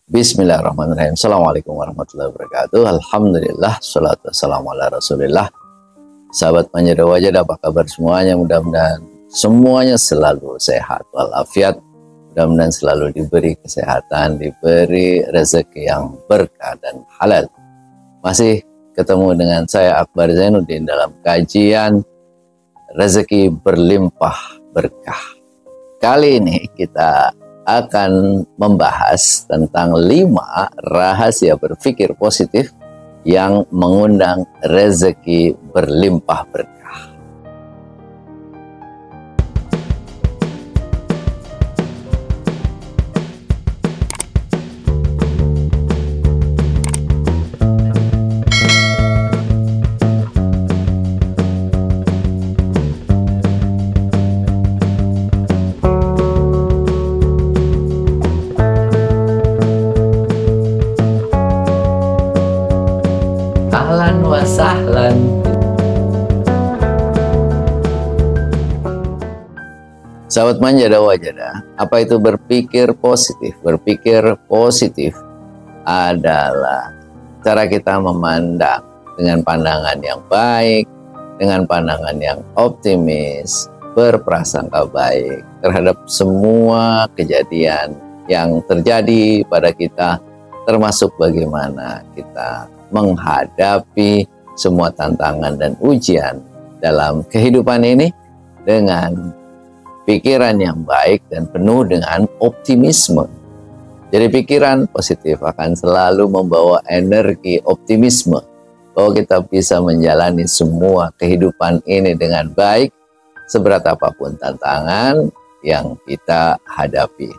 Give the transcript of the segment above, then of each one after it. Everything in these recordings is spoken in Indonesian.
Bismillahirrahmanirrahim. Assalamualaikum warahmatullahi wabarakatuh. Alhamdulillah, salatu wassalamu ala rasulillah. Sahabat Manjada Wajada, apa kabar semuanya? Mudah-mudahan semuanya selalu sehat walafiat. Mudah-mudahan selalu diberi kesehatan, diberi rezeki yang berkah dan halal. Masih ketemu dengan saya Akbar Zainuddin dalam kajian rezeki berlimpah berkah. Kali ini kita akan membahas tentang 5 rahasia berpikir positif yang mengundang rezeki berlimpah berkah. Ahlan wa sahlan. Sahabat Manjada Wajada, apa itu berpikir positif? Berpikir positif adalah cara kita memandang dengan pandangan yang baik, dengan pandangan yang optimis, berprasangka baik terhadap semua kejadian yang terjadi pada kita, termasuk bagaimana kita menghadapi semua tantangan dan ujian dalam kehidupan ini dengan pikiran yang baik dan penuh dengan optimisme. Jadi pikiran positif akan selalu membawa energi optimisme bahwa kita bisa menjalani semua kehidupan ini dengan baik, seberat apapun tantangan yang kita hadapi.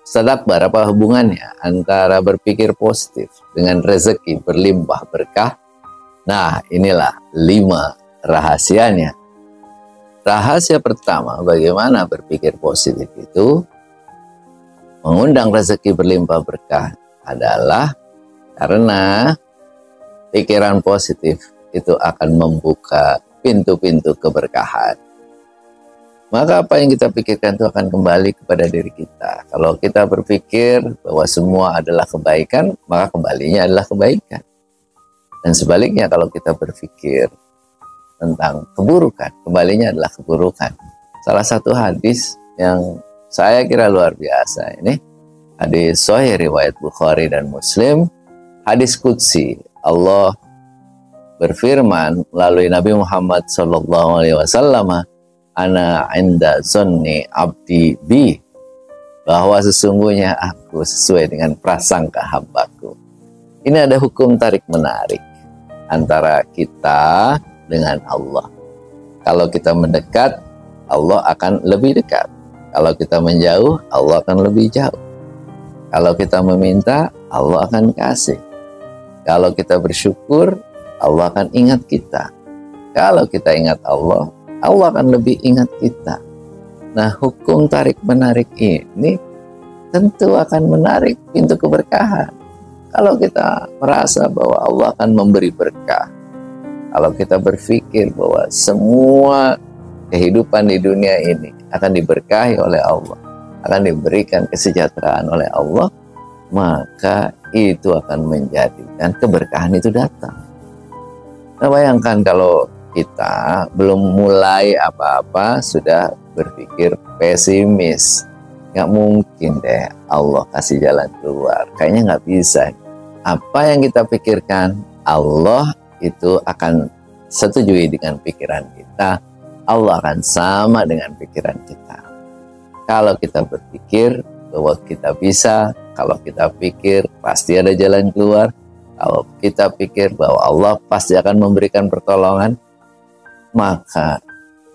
Ustaz Akbar, apa hubungannya antara berpikir positif dengan rezeki berlimpah berkah? Nah, inilah 5 rahasianya. Rahasia pertama, bagaimana berpikir positif itu mengundang rezeki berlimpah berkah adalah karena pikiran positif itu akan membuka pintu-pintu keberkahan. Maka apa yang kita pikirkan itu akan kembali kepada diri kita. Kalau kita berpikir bahwa semua adalah kebaikan, maka kembalinya adalah kebaikan. Dan sebaliknya kalau kita berpikir tentang keburukan, kembalinya adalah keburukan. Salah satu hadis yang saya kira luar biasa ini, hadis sahih riwayat Bukhari dan Muslim, hadis qudsi. Allah berfirman melalui Nabi Muhammad SAW, ana inda zonni abdi bi, bahwa sesungguhnya aku sesuai dengan prasangka hambaku. Ini ada hukum tarik menarik antara kita dengan Allah. Kalau kita mendekat, Allah akan lebih dekat. Kalau kita menjauh, Allah akan lebih jauh. Kalau kita meminta, Allah akan kasih. Kalau kita bersyukur, Allah akan ingat kita. Kalau kita ingat Allah, Allah akan lebih ingat kita. Nah, hukum tarik-menarik ini tentu akan menarik pintu keberkahan. Kalau kita merasa bahwa Allah akan memberi berkah, kalau kita berpikir bahwa semua kehidupan di dunia ini akan diberkahi oleh Allah, akan diberikan kesejahteraan oleh Allah, maka itu akan menjadikan keberkahan itu datang. Nah, bayangkan kalau kita belum mulai apa-apa sudah berpikir pesimis. Nggak mungkin deh Allah kasih jalan keluar. Kayaknya nggak bisa. Apa yang kita pikirkan, Allah itu akan setujui dengan pikiran kita. Allah akan sama dengan pikiran kita. Kalau kita berpikir bahwa kita bisa, kalau kita pikir pasti ada jalan keluar, kalau kita pikir bahwa Allah pasti akan memberikan pertolongan, maka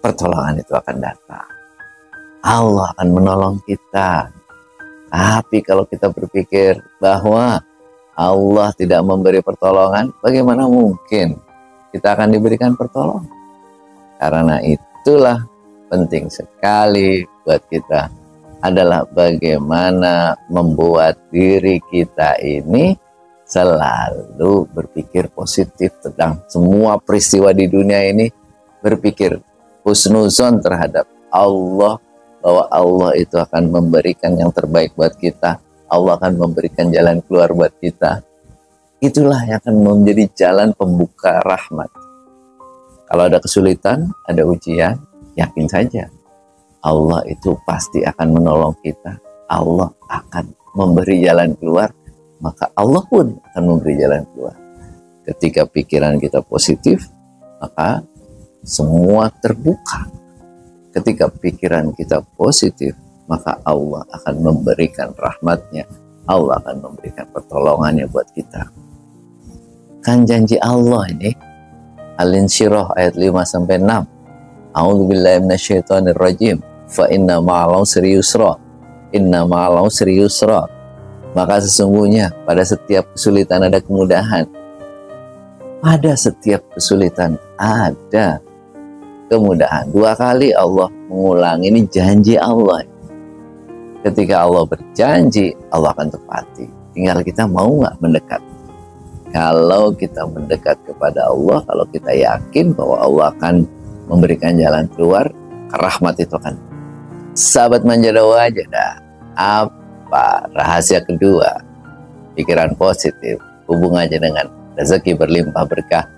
pertolongan itu akan datang. Allah akan menolong kita. Tapi kalau kita berpikir bahwa Allah tidak memberi pertolongan, bagaimana mungkin kita akan diberikan pertolongan? Karena itulah penting sekali buat kita adalah bagaimana membuat diri kita ini selalu berpikir positif tentang semua peristiwa di dunia ini, berpikir husnuzon terhadap Allah, bahwa Allah itu akan memberikan yang terbaik buat kita. Allah akan memberikan jalan keluar buat kita. Itulah yang akan menjadi jalan pembuka rahmat. Kalau ada kesulitan, ada ujian, yakin saja Allah itu pasti akan menolong kita. Allah akan memberi jalan keluar, maka Allah pun akan memberi jalan keluar. Ketika pikiran kita positif, maka semua terbuka. Ketika pikiran kita positif, maka Allah akan memberikan rahmatnya. Allah akan memberikan pertolongannya buat kita. Kan janji Allah ini, Al-Insyirah ayat 5-6. A'udzubillahi minasyaitonirrajim. Fa inna ma'al usri yusra. Inna ma'al usri yusra. Maka sesungguhnya pada setiap kesulitan ada kemudahan. Pada setiap kesulitan ada kemudahan. 2 kali Allah mengulang, ini janji Allah. Ketika Allah berjanji, Allah akan tepati. Tinggal kita mau nggak mendekat. Kalau kita mendekat kepada Allah, kalau kita yakin bahwa Allah akan memberikan jalan keluar, rahmat itu akan. Sahabat manja dakwah jadah, apa rahasia kedua? Pikiran positif, hubungannya dengan rezeki berlimpah berkah,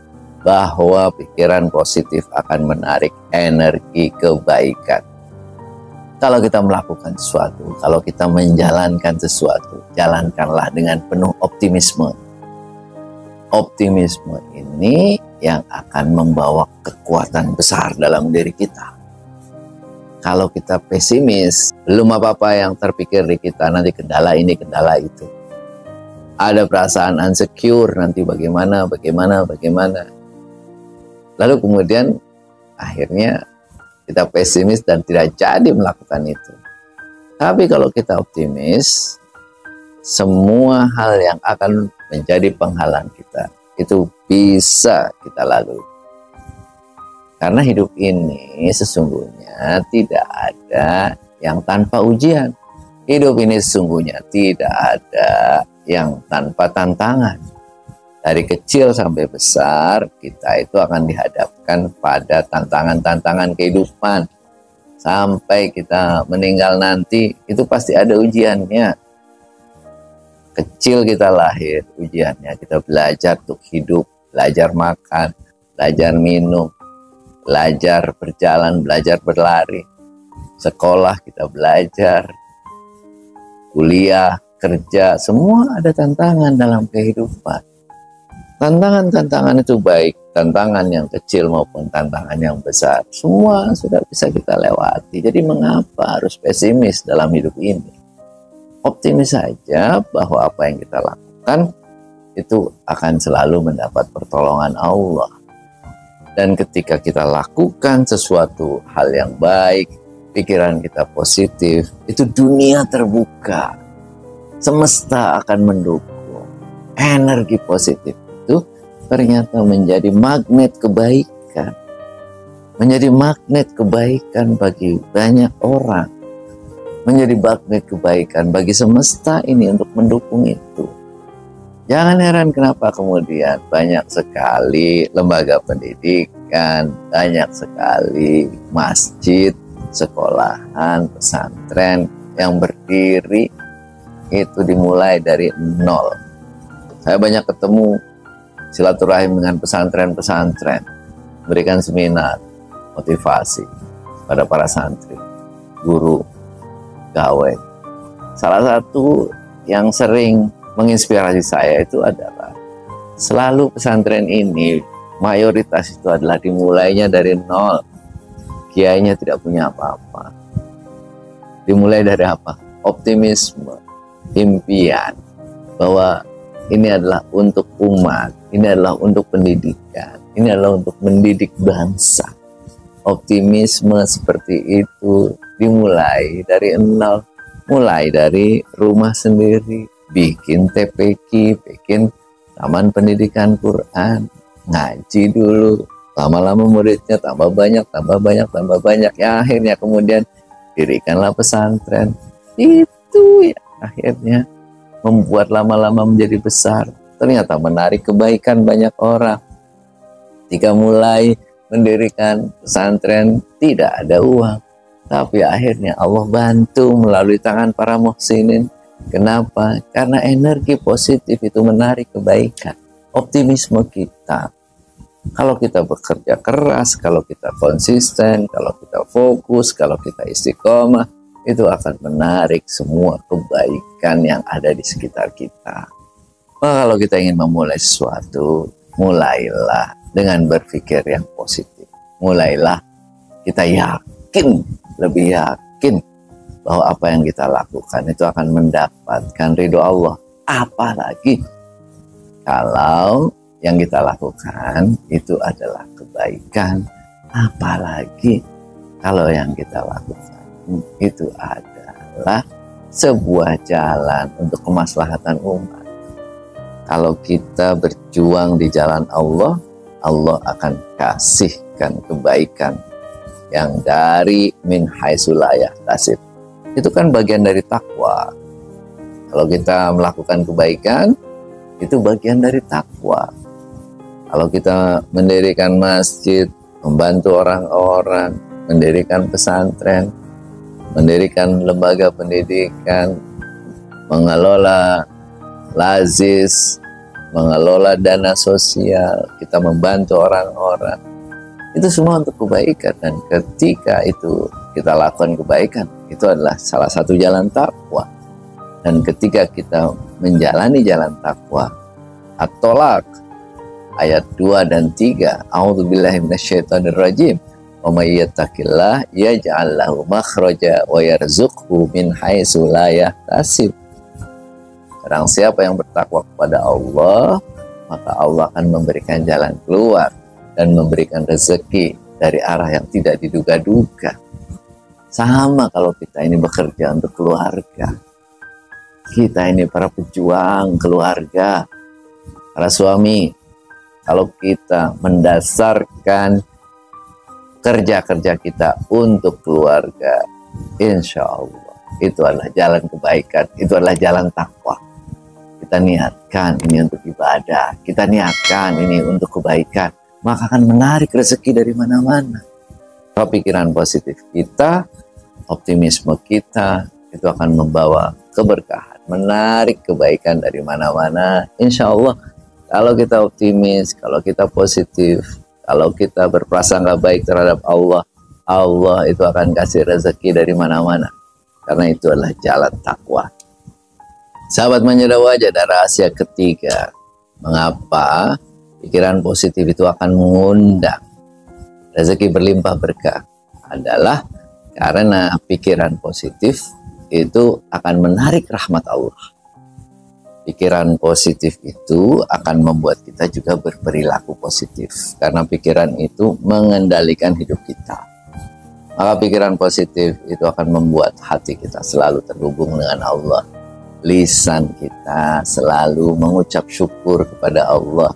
bahwa pikiran positif akan menarik energi kebaikan. Kalau kita melakukan sesuatu, kalau kita menjalankan sesuatu, jalankanlah dengan penuh optimisme. Optimisme ini yang akan membawa kekuatan besar dalam diri kita. Kalau kita pesimis, belum apa-apa yang terpikir di kita, nanti kendala ini, kendala itu. Ada perasaan insecure, nanti bagaimana. Lalu kemudian akhirnya kita pesimis dan tidak jadi melakukan itu. Tapi kalau kita optimis, semua hal yang akan menjadi penghalang kita itu bisa kita lalui. Karena hidup ini sesungguhnya tidak ada yang tanpa ujian. Hidup ini sesungguhnya tidak ada yang tanpa tantangan. Dari kecil sampai besar, kita itu akan dihadapkan pada tantangan-tantangan kehidupan. Sampai kita meninggal nanti, itu pasti ada ujiannya. Kecil kita lahir, ujiannya. Kita belajar untuk hidup, belajar makan, belajar minum, belajar berjalan, belajar berlari. Sekolah kita belajar, kuliah, kerja, semua ada tantangan dalam kehidupan. Tantangan-tantangan itu baik, tantangan yang kecil maupun tantangan yang besar, semua sudah bisa kita lewati. Jadi mengapa harus pesimis dalam hidup ini? Optimis saja bahwa apa yang kita lakukan itu akan selalu mendapat pertolongan Allah. Dan ketika kita lakukan sesuatu hal yang baik, pikiran kita positif, itu dunia terbuka. Semesta akan mendukung. Energi positif itu ternyata menjadi magnet kebaikan. Menjadi magnet kebaikan bagi banyak orang. Menjadi magnet kebaikan bagi semesta ini untuk mendukung itu. Jangan heran kenapa kemudian banyak sekali lembaga pendidikan, banyak sekali masjid, sekolahan, pesantren yang berdiri itu dimulai dari nol. Saya banyak ketemu silaturahim dengan pesantren-pesantren, berikan seminar, motivasi pada para santri, guru, gawe. Salah satu yang sering menginspirasi saya itu adalah selalu pesantren ini mayoritas itu adalah dimulainya dari nol. Kiainya tidak punya apa-apa. Dimulai dari apa? Optimisme, impian bahwa ini adalah untuk umat, ini adalah untuk pendidikan, ini adalah untuk mendidik bangsa. Optimisme seperti itu dimulai dari nol, mulai dari rumah sendiri, bikin TPQ, bikin taman pendidikan Quran, ngaji dulu, lama-lama muridnya tambah banyak, ya akhirnya kemudian dirikanlah pesantren. Itu ya akhirnya membuat lama-lama menjadi besar, ternyata menarik kebaikan banyak orang. Jika mulai mendirikan pesantren tidak ada uang, tapi akhirnya Allah bantu melalui tangan para muhsinin, Kenapa? Karena energi positif itu menarik kebaikan. Optimisme kita. Kalau kita bekerja keras, kalau kita konsisten, kalau kita fokus, kalau kita istiqomah, itu akan menarik semua kebaikan yang ada di sekitar kita. Maka kalau kita ingin memulai sesuatu, mulailah dengan berpikir yang positif. Mulailah kita yakin, lebih yakin bahwa apa yang kita lakukan itu akan mendapatkan ridho Allah. Apalagi kalau yang kita lakukan itu adalah kebaikan, apalagi kalau yang kita lakukan itu adalah sebuah jalan untuk kemaslahatan umat. Kalau kita berjuang di jalan Allah, Allah akan kasihkan kebaikan yang dari min haitsu la yahtasib. Itu kan bagian dari takwa. Kalau kita melakukan kebaikan, itu bagian dari takwa. Kalau kita mendirikan masjid, membantu orang-orang, mendirikan pesantren, mendirikan lembaga pendidikan, mengelola lazis, mengelola dana sosial, kita membantu orang-orang, itu semua untuk kebaikan. Dan ketika itu kita lakukan kebaikan, itu adalah salah satu jalan takwa. Dan ketika kita menjalani jalan takwa, At-Tolak ayat 2 dan 3, A'udzubillahi minasyaitonirrajim, wa may yattaqillah yaj'al lahu makhraja wa yarzuqhu min haitsu la yahtasib. Barang siapa yang bertakwa kepada Allah, maka Allah akan memberikan jalan keluar dan memberikan rezeki dari arah yang tidak diduga-duga. Sama kalau kita ini bekerja untuk keluarga. Kita ini para pejuang keluarga, para suami. Kalau kita mendasarkan kerja-kerja kita untuk keluarga, insya Allah itu adalah jalan kebaikan, itu adalah jalan takwa. Kita niatkan ini untuk ibadah, kita niatkan ini untuk kebaikan, maka akan menarik rezeki dari mana-mana. Kalau pikiran positif kita, optimisme kita, itu akan membawa keberkahan, menarik kebaikan dari mana-mana. Insya Allah, kalau kita optimis, kalau kita positif, kalau kita berprasangka baik terhadap Allah, Allah itu akan kasih rezeki dari mana-mana. Karena itu adalah jalan takwa. Sahabat Manja Dakwah, ada rahasia ketiga. Mengapa pikiran positif itu akan mengundang rezeki berlimpah berkah? Adalah karena pikiran positif itu akan menarik rahmat Allah. Pikiran positif itu akan membuat kita juga berperilaku positif. Karena pikiran itu mengendalikan hidup kita. Maka pikiran positif itu akan membuat hati kita selalu terhubung dengan Allah. Lisan kita selalu mengucap syukur kepada Allah.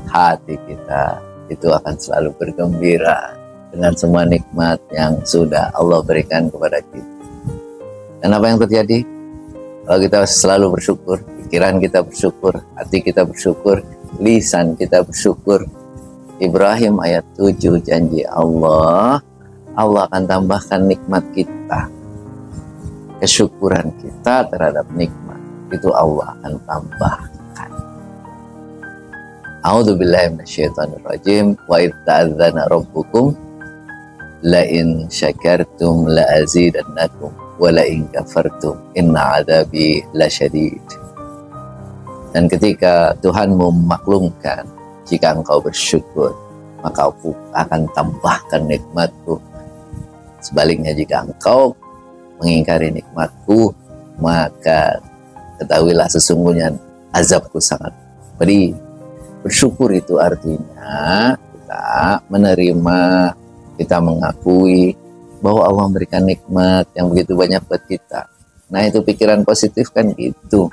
Hati kita itu akan selalu bergembira dengan semua nikmat yang sudah Allah berikan kepada kita. Dan apa yang terjadi? Kalau kita selalu bersyukur, pikiran kita bersyukur, hati kita bersyukur, lisan kita bersyukur. Ibrahim ayat 7 janji Allah, Allah akan tambahkan nikmat kita. Kesyukuran kita terhadap nikmat itu Allah akan tambahkan. A'udzubillahi minasyaitonirrajim. Wa idz ta'adzana rabbukum la in syakartum la azidannakum wa la in kafartum inna 'adzabi lasyadid. Dan ketika Tuhanmu memaklumkan, jika engkau bersyukur, maka aku akan tambahkan nikmatku. Sebaliknya jika engkau mengingkari nikmatku, maka ketahuilah sesungguhnya azabku sangat pedih. Bersyukur itu artinya kita menerima, kita mengakui bahwa Allah memberikan nikmat yang begitu banyak buat kita. Nah, itu pikiran positif kan gitu.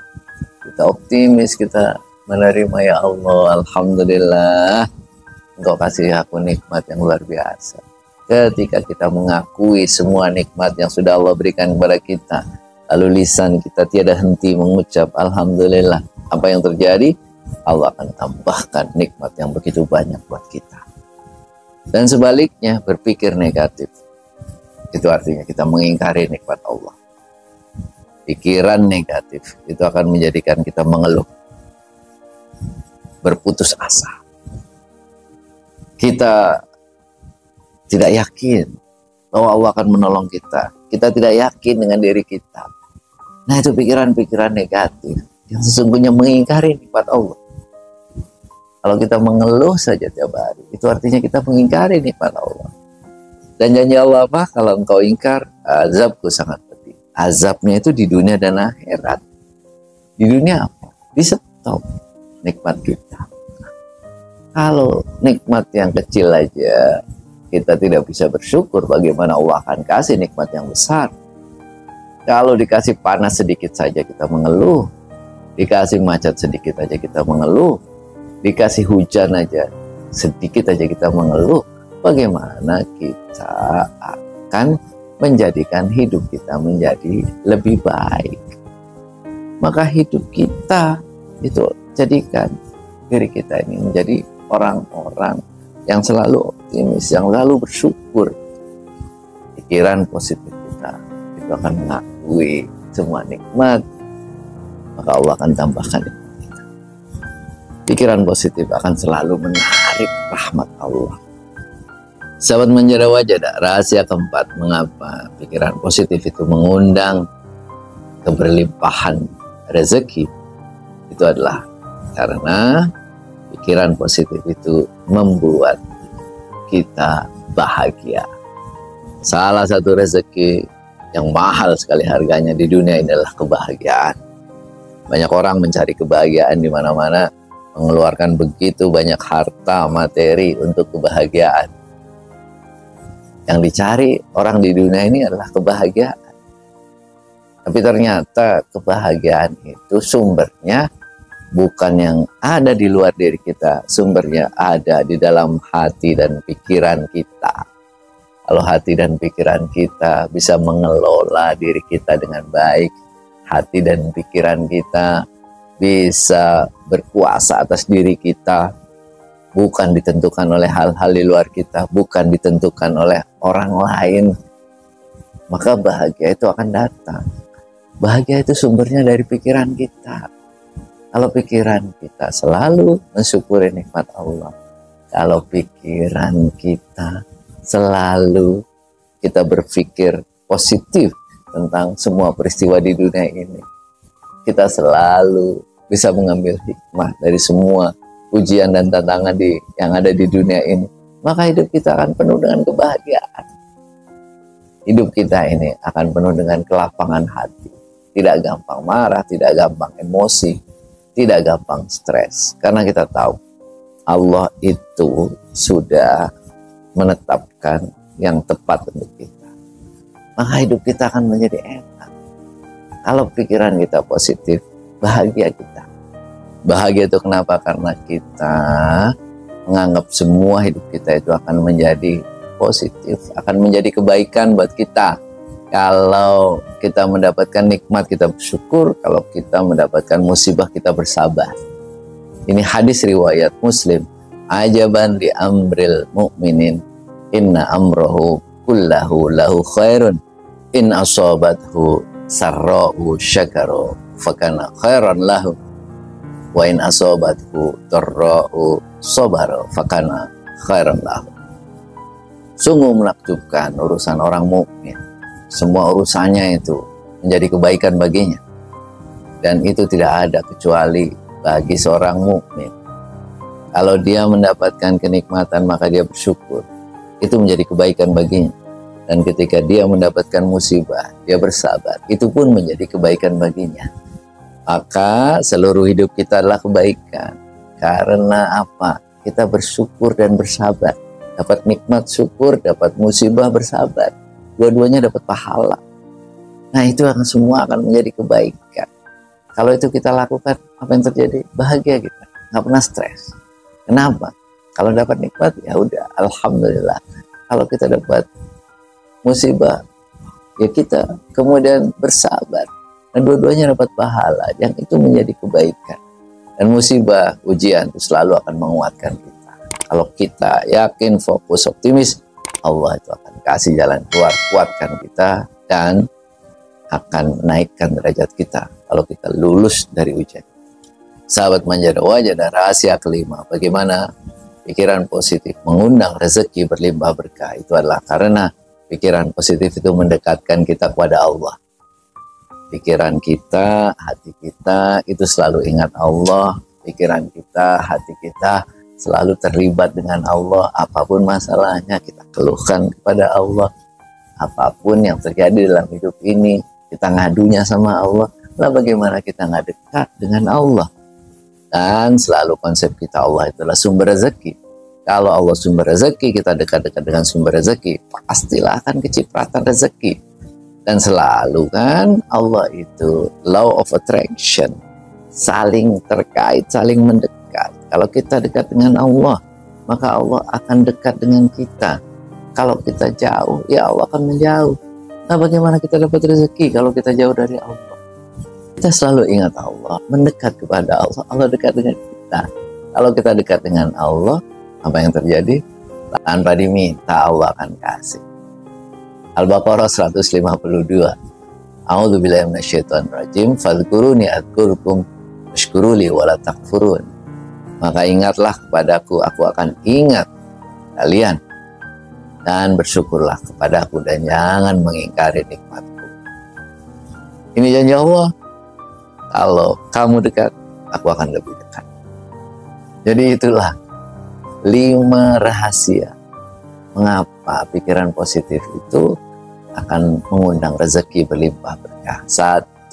Kita optimis, kita menerima, ya Allah, alhamdulillah Engkau kasih aku nikmat yang luar biasa. Ketika kita mengakui semua nikmat yang sudah Allah berikan kepada kita, lalu lisan kita tiada henti mengucap alhamdulillah, apa yang terjadi? Allah akan tambahkan nikmat yang begitu banyak buat kita. Dan sebaliknya, berpikir negatif, itu artinya kita mengingkari nikmat Allah. pikiran negatif itu akan menjadikan kita mengeluh, berputus asa. Kita tidak yakin bahwa Allah akan menolong kita. Kita tidak yakin dengan diri kita. Nah, itu pikiran-pikiran negatif yang sesungguhnya mengingkari nikmat Allah. Kalau kita mengeluh saja tiap hari, itu artinya kita mengingkari nikmat Allah. Dan janji Allah apa? Kalau engkau ingkar, azabku sangat pedih. Azabnya itu di dunia dan akhirat. Di dunia apa? Di stop nikmat kita. Kalau nikmat yang kecil aja kita tidak bisa bersyukur, bagaimana Allah akan kasih nikmat yang besar? Kalau dikasih panas sedikit saja kita mengeluh, dikasih macet sedikit aja kita mengeluh, dikasih hujan aja sedikit aja kita mengeluh, bagaimana kita akan menjadikan hidup kita menjadi lebih baik? Maka hidup kita itu jadikan diri kita ini menjadi orang-orang yang selalu optimis, yang selalu bersyukur. Pikiran positif kita itu akan mengakui semua nikmat, maka Allah akan tambahkan nikmat kita. Pikiran positif akan selalu menarik rahmat Allah. Sahabat Manjada Wajada, rahasia keempat mengapa pikiran positif itu mengundang keberlimpahan rezeki, itu adalah karena pikiran positif itu membuat kita bahagia. Salah satu rezeki yang mahal sekali harganya di dunia ini adalah kebahagiaan. Banyak orang mencari kebahagiaan di mana-mana, mengeluarkan begitu banyak harta materi untuk kebahagiaan. Yang dicari orang di dunia ini adalah kebahagiaan. Tapi ternyata kebahagiaan itu sumbernya bukan yang ada di luar diri kita, sumbernya ada di dalam hati dan pikiran kita. Kalau hati dan pikiran kita bisa mengelola diri kita dengan baik, hati dan pikiran kita bisa berkuasa atas diri kita, bukan ditentukan oleh hal-hal di luar kita, bukan ditentukan oleh orang lain, maka bahagia itu akan datang. Bahagia itu sumbernya dari pikiran kita. Kalau pikiran kita selalu mensyukuri nikmat Allah, kalau pikiran kita selalu kita berpikir positif tentang semua peristiwa di dunia ini, kita selalu bisa mengambil hikmah dari semua ujian dan tantangan yang ada di dunia ini, maka hidup kita akan penuh dengan kebahagiaan. Hidup kita ini akan penuh dengan kelapangan hati, tidak gampang marah, tidak gampang emosi, tidak gampang stres, karena kita tahu Allah itu sudah menetapkan yang tepat untuk kita. Maka hidup kita akan menjadi enak. Kalau pikiran kita positif, bahagia kita. Bahagia itu kenapa? Karena kita menganggap semua hidup kita itu akan menjadi positif, akan menjadi kebaikan buat kita. Kalau kita mendapatkan nikmat, kita bersyukur. Kalau kita mendapatkan musibah, kita bersabar. Ini hadis riwayat Muslim. Ajaban di amril mu'minin, inna amrohu kullahu lahu khairun, in asobathu sarra'u syakaru fakana khairan lahu, wa in asobathu darra'u sabaru fakana khairan lahu. Sungguh menakjubkan urusan orang mukmin. Semua urusannya itu menjadi kebaikan baginya, dan itu tidak ada kecuali bagi seorang mukmin. Kalau dia mendapatkan kenikmatan, maka dia bersyukur, itu menjadi kebaikan baginya. Dan ketika dia mendapatkan musibah, dia bersabar, itu pun menjadi kebaikan baginya. Maka seluruh hidup kita adalah kebaikan. Karena apa? Kita bersyukur dan bersabar. Dapat nikmat syukur, dapat musibah bersabar. Dua-duanya dapat pahala. Nah, itu akan semua akan menjadi kebaikan. Kalau itu kita lakukan, apa yang terjadi? Bahagia kita, nggak pernah stres. Kenapa? Kalau dapat nikmat, ya udah, alhamdulillah. Kalau kita dapat musibah, ya kita kemudian bersabar. Dan dua-duanya dapat pahala, yang itu menjadi kebaikan. Dan musibah, ujian itu selalu akan menguatkan kita. Kalau kita yakin, fokus, optimis, Allah itu akan kasih jalan keluar, kuatkan kita, dan akan menaikkan derajat kita kalau kita lulus dari ujian. Sahabat Manja dan Wajadah, rahasia kelima bagaimana pikiran positif mengundang rezeki berlimpah berkah itu adalah karena pikiran positif itu mendekatkan kita kepada Allah. Pikiran kita, hati kita itu selalu ingat Allah. Pikiran kita, hati kita selalu terlibat dengan Allah. Apapun masalahnya kita keluhkan kepada Allah. Apapun yang terjadi dalam hidup ini kita ngadunya sama Allah. Lah bagaimana kita nggak dekat dengan Allah? Dan selalu konsep kita Allah itulah sumber rezeki. Kalau Allah sumber rezeki, kita dekat-dekat dengan sumber rezeki, pastilah akan kecipratan rezeki. Dan selalu kan Allah itu law of attraction, saling terkait, saling mendekat. Kalau kita dekat dengan Allah, maka Allah akan dekat dengan kita. Kalau kita jauh, ya Allah akan menjauh. Nah, bagaimana kita dapat rezeki kalau kita jauh dari Allah? Kita selalu ingat Allah, mendekat kepada Allah, Allah dekat dengan kita. Kalau kita dekat dengan Allah, apa yang terjadi? Tanpa diminta Allah akan kasih. Al-Baqarah 152. A'udzubillahi minasyaitonirrajim. Fadhkuruni adzkurkum washkuruli wala takfurun. Maka ingatlah kepadaku, aku akan ingat kalian, dan bersyukurlah kepadaku dan jangan mengingkari nikmatku. Ini janji Allah. Kalau kamu dekat, aku akan lebih dekat. Jadi itulah 5 rahasia mengapa pikiran positif itu akan mengundang rezeki berlimpah berkah. 1,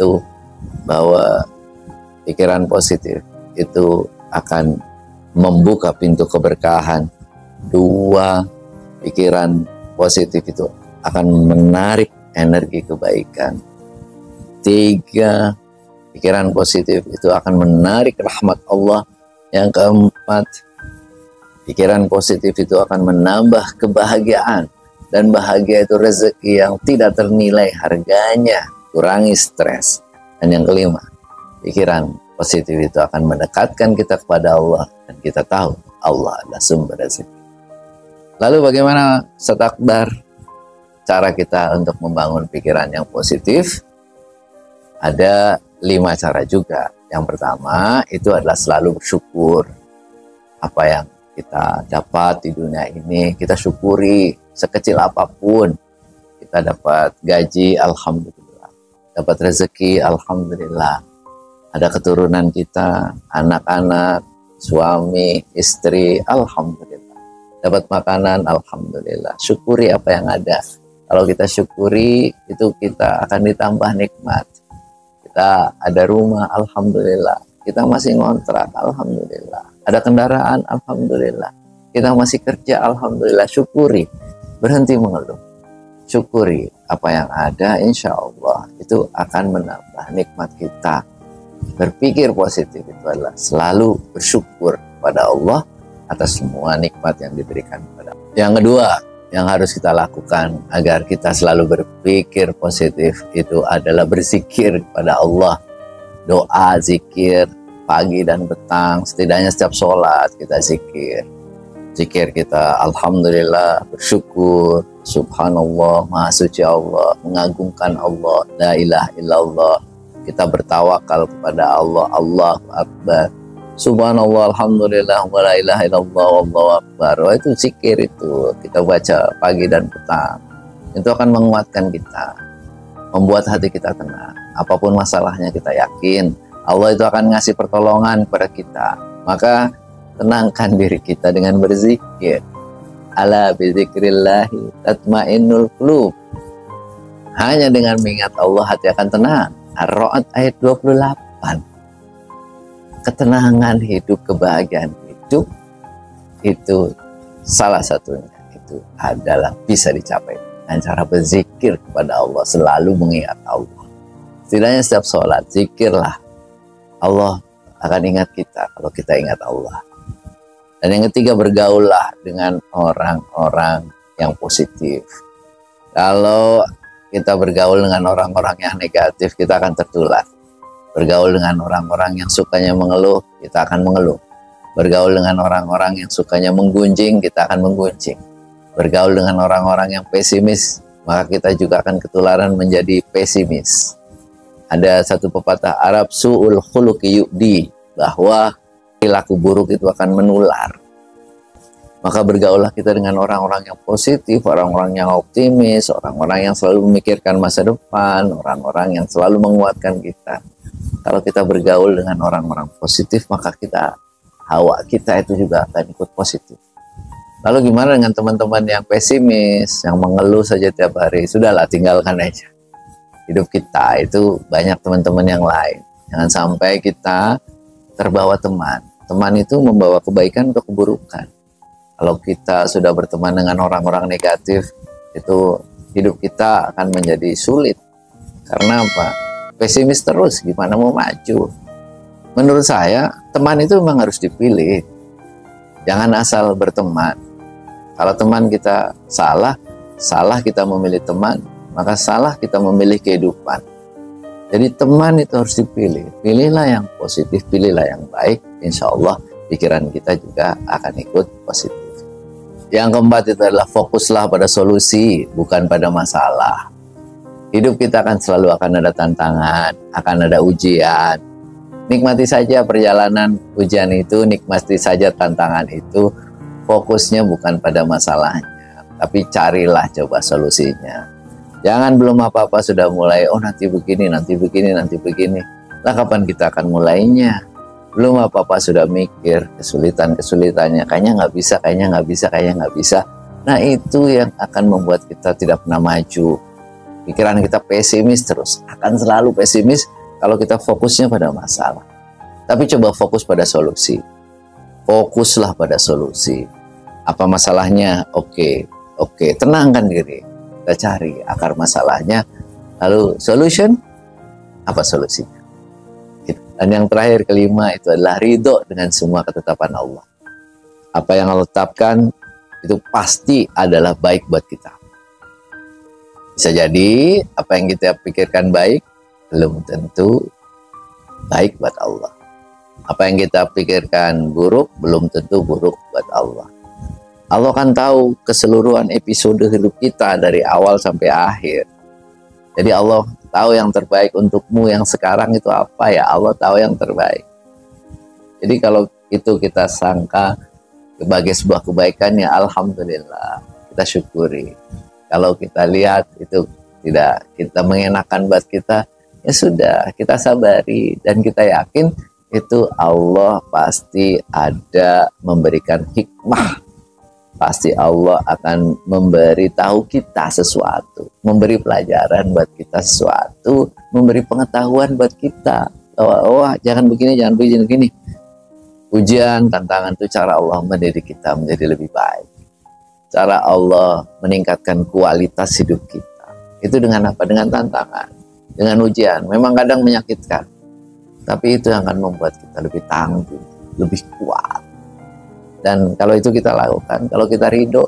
bahwa pikiran positif itu akan membuka pintu keberkahan. 2, pikiran positif itu akan menarik energi kebaikan. 3, pikiran positif itu akan menarik rahmat Allah. Yang 4, pikiran positif itu akan menambah kebahagiaan. Dan bahagia itu rezeki yang tidak ternilai harganya. Kurangi stres. Dan yang 5, pikiran positif itu akan mendekatkan kita kepada Allah. Dan kita tahu Allah adalah sumber rezeki. Lalu bagaimana setakdar cara kita untuk membangun pikiran yang positif? Ada 5 cara juga. Yang pertama itu adalah selalu bersyukur. Apa yang kita dapat di dunia ini, kita syukuri sekecil apapun. Kita dapat gaji, alhamdulillah. Dapat rezeki, alhamdulillah. Ada keturunan kita, anak-anak, suami, istri, alhamdulillah. Dapat makanan, alhamdulillah. Syukuri apa yang ada. Kalau kita syukuri, itu kita akan ditambah nikmat. Kita ada rumah, alhamdulillah. Kita masih ngontrak, alhamdulillah. Ada kendaraan, alhamdulillah. Kita masih kerja, alhamdulillah. Syukuri, berhenti mengeluh. Syukuri apa yang ada, insya Allah itu akan menambah nikmat kita. Berpikir positif itu adalah selalu bersyukur pada Allah atas semua nikmat yang diberikan kepada Allah. Yang kedua, yang harus kita lakukan agar kita selalu berpikir positif itu adalah berzikir kepada Allah. Doa, zikir, pagi dan petang, setidaknya setiap sholat kita zikir. Zikir kita, alhamdulillah, bersyukur, subhanallah, maha suci Allah, mengagungkan Allah, la ilaha illallah. Kita bertawakal kepada Allah, Allahu Akbar. Subhanallah, alhamdulillah, wa la ilaha illallah, wallahu akbar. Wah, itu zikir itu kita baca pagi dan petang. Itu akan menguatkan kita, membuat hati kita tenang. Apapun masalahnya kita yakin Allah itu akan ngasih pertolongan kepada kita. Maka tenangkan diri kita dengan berzikir. Ala bizikrillahi tatmainnul qulub. Hanya dengan mengingat Allah hati akan tenang. Ar-Ra'd ayat 28. Ketenangan hidup, kebahagiaan hidup itu salah satunya itu adalah bisa dicapai dengan cara berzikir kepada Allah, selalu mengingat Allah. Setidaknya setiap sholat zikirlah, Allah akan ingat kita kalau kita ingat Allah. Dan yang ketiga, bergaullah dengan orang-orang yang positif. Kalau kita bergaul dengan orang-orang yang negatif, kita akan tertular. Bergaul dengan orang-orang yang sukanya mengeluh, kita akan mengeluh. Bergaul dengan orang-orang yang sukanya menggunjing, kita akan menggunjing. Bergaul dengan orang-orang yang pesimis, maka kita juga akan ketularan menjadi pesimis. Ada satu pepatah Arab, su'ul khuluqi yu'di, bahwa perilaku buruk itu akan menular. Maka bergaullah kita dengan orang-orang yang positif, orang-orang yang optimis, orang-orang yang selalu memikirkan masa depan, orang-orang yang selalu menguatkan kita. Kalau kita bergaul dengan orang-orang positif, maka hawa kita itu juga akan ikut positif. Lalu gimana dengan teman-teman yang pesimis, yang mengeluh saja tiap hari? Sudahlah, tinggalkan aja. Hidup kita itu banyak teman-teman yang lain. Jangan sampai kita terbawa teman. Teman itu membawa kebaikan atau keburukan. Kalau kita sudah berteman dengan orang-orang negatif, itu hidup kita akan menjadi sulit. Karena apa? Pesimis terus, gimana mau maju? Menurut saya, teman itu memang harus dipilih. Jangan asal berteman. Kalau teman kita salah kita memilih teman, maka salah kita memilih kehidupan. Jadi teman itu harus dipilih. Pilihlah yang positif, pilihlah yang baik. Insya Allah pikiran kita juga akan ikut positif. Yang keempat itu adalah fokuslah pada solusi, bukan pada masalah. Hidup kita selalu akan ada tantangan, akan ada ujian. Nikmati saja perjalanan ujian itu, nikmati saja tantangan itu. Fokusnya bukan pada masalahnya, tapi carilah coba solusinya. Jangan belum apa-apa sudah mulai, oh nanti begini, nanti begini, nanti begini. Lah kapan kita akan mulainya? Belum apa-apa sudah mikir kesulitan-kesulitannya, kayaknya nggak bisa, kayaknya nggak bisa, kayaknya nggak bisa. Nah itu yang akan membuat kita tidak pernah maju. Pikiran kita pesimis terus, akan selalu pesimis kalau kita fokusnya pada masalah. Tapi coba fokus pada solusi. Fokuslah pada solusi. Apa masalahnya? Oke, tenangkan diri. Kita cari akar masalahnya, lalu solution, apa solusinya? Dan yang terakhir, kelima, itu adalah ridho dengan semua ketetapan Allah. Apa yang Allah tetapkan itu pasti adalah baik buat kita. Bisa jadi apa yang kita pikirkan baik belum tentu baik buat Allah. Apa yang kita pikirkan buruk belum tentu buruk buat Allah. Allah kan tahu keseluruhan episode hidup kita dari awal sampai akhir. Jadi Allah tahu yang terbaik untukmu yang sekarang itu apa ya, Allah tahu yang terbaik. Jadi kalau itu kita sangka sebagai sebuah kebaikan ya alhamdulillah, kita syukuri. Kalau kita lihat itu tidak kita mengenakan buat kita, ya sudah kita sabari dan kita yakin itu Allah pasti ada memberikan hikmah. Pasti Allah akan memberitahu kita sesuatu, memberi pelajaran buat kita sesuatu, memberi pengetahuan buat kita. Oh, jangan begini, jangan begini. Ujian, tantangan itu cara Allah mendidik kita menjadi lebih baik. Cara Allah meningkatkan kualitas hidup kita. Itu dengan apa? Dengan tantangan, dengan ujian. Memang kadang menyakitkan, tapi itu yang akan membuat kita lebih tangguh, lebih kuat. Dan kalau itu kita lakukan, kalau kita ridho,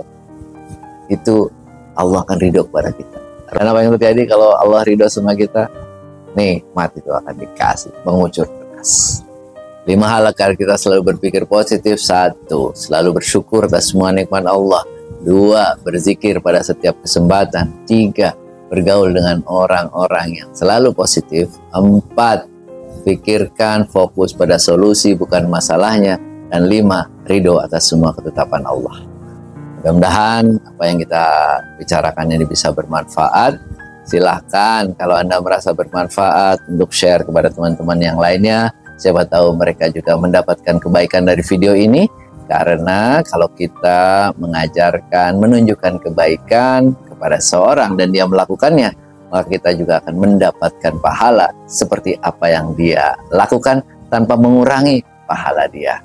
itu Allah akan ridho kepada kita. Dan apa yang terjadi kalau Allah ridho sama kita? Nikmat itu akan dikasih, mengucur deras. 5 hal agar kita selalu berpikir positif. 1, selalu bersyukur atas semua nikmat Allah. 2, berzikir pada setiap kesempatan. 3, bergaul dengan orang-orang yang selalu positif. 4, pikirkan fokus pada solusi bukan masalahnya. Dan 5, ridho atas semua ketetapan Allah. Mudah-mudahan apa yang kita bicarakan ini bisa bermanfaat. Silahkan kalau Anda merasa bermanfaat untuk share kepada teman-teman yang lainnya. Siapa tahu mereka juga mendapatkan kebaikan dari video ini. Karena kalau kita mengajarkan, menunjukkan kebaikan kepada seorang dan dia melakukannya, maka kita juga akan mendapatkan pahala seperti apa yang dia lakukan tanpa mengurangi pahala dia.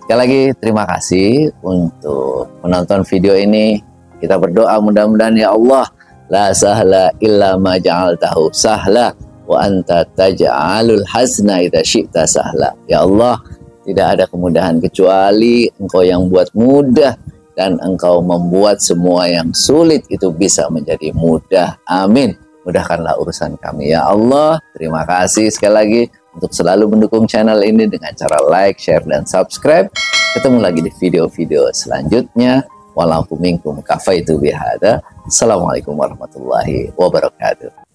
Sekali lagi terima kasih untuk menonton video ini. Kita berdoa mudah-mudahan ya Allah, la sahla illa ma ja'altahu sahla wa anta taj'alul hazna idza syi'ta sahla. Ya Allah, tidak ada kemudahan kecuali Engkau yang buat mudah dan Engkau membuat semua yang sulit itu bisa menjadi mudah. Amin. Mudahkanlah urusan kami ya Allah. Terima kasih sekali lagi untuk selalu mendukung channel ini dengan cara like, share, dan subscribe. Ketemu lagi di video-video selanjutnya. Walakum minkum kafaitu bihada. Assalamualaikum warahmatullahi wabarakatuh.